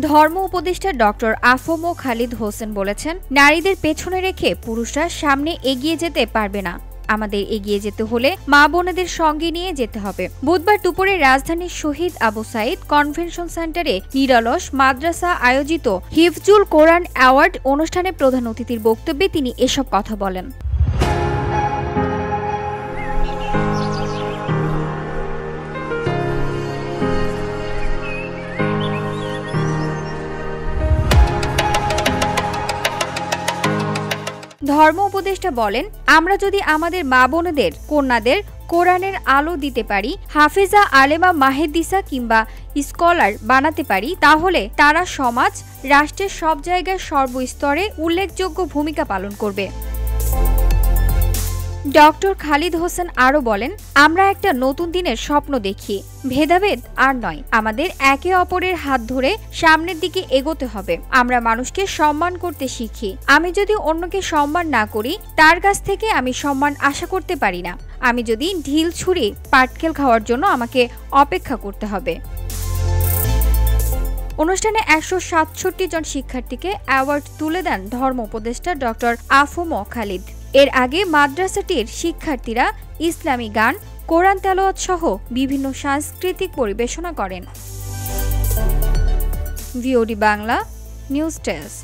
ধর্ম উপদেষ্টা ডক্টর আফম খালিদ হোসেন বলেছেন, নারীদের পেছনে রেখে পুরুষরা সামনে এগিয়ে যেতে পারবে না। আমাদের এগিয়ে যেতে হলে মা বোনেদের সঙ্গে নিয়ে যেতে হবে। বুধবার দুপুরে রাজধানীর শহীদ আবু সাইদ কনভেনশন সেন্টারে নিরলস মাদ্রাসা আয়োজিত হিফজুল কোরআন অ্যাওয়ার্ড অনুষ্ঠানে প্রধান অতিথির বক্তব্যে তিনি এসব কথা বলেন। ধর্ম উপদেষ্টা বলেন, আমরা যদি আমাদের মা বোনেদের কন্যাদের কোরআনের আলো দিতে পারি, হাফেজা আলেমা মাহেদিসা কিংবা স্কলার বানাতে পারি, তাহলে তারা সমাজ রাষ্ট্রের সব জায়গায় সর্বস্তরে উল্লেখযোগ্য ভূমিকা পালন করবে। ডক্টর খালিদ হোসেন আরও বলেন, আমরা একটা নতুন দিনের স্বপ্ন দেখি। ভেদাভেদ আর নয়, আমাদের একে অপরের হাত ধরে সামনের দিকে এগোতে হবে। আমরা মানুষকে সম্মান করতে শিখি। আমি যদি অন্যকে সম্মান না করি, তার কাছ থেকে আমি সম্মান আশা করতে পারি না। আমি যদি ঢিল ছুরি পাটকেল খাওয়ার জন্য আমাকে অপেক্ষা করতে হবে। অনুষ্ঠানে ১৬৭ জন শিক্ষার্থীকে অ্যাওয়ার্ড তুলে দেন ধর্ম উপদেষ্টা ডক্টর আফম খালিদ। এর আগে মাদ্রাসাটির শিক্ষার্থীরা ইসলামী গান, কোরআন তেলাওয়াত সহ বিভিন্ন সাংস্কৃতিক পরিবেশনা করেন। VOD Bangla news desk.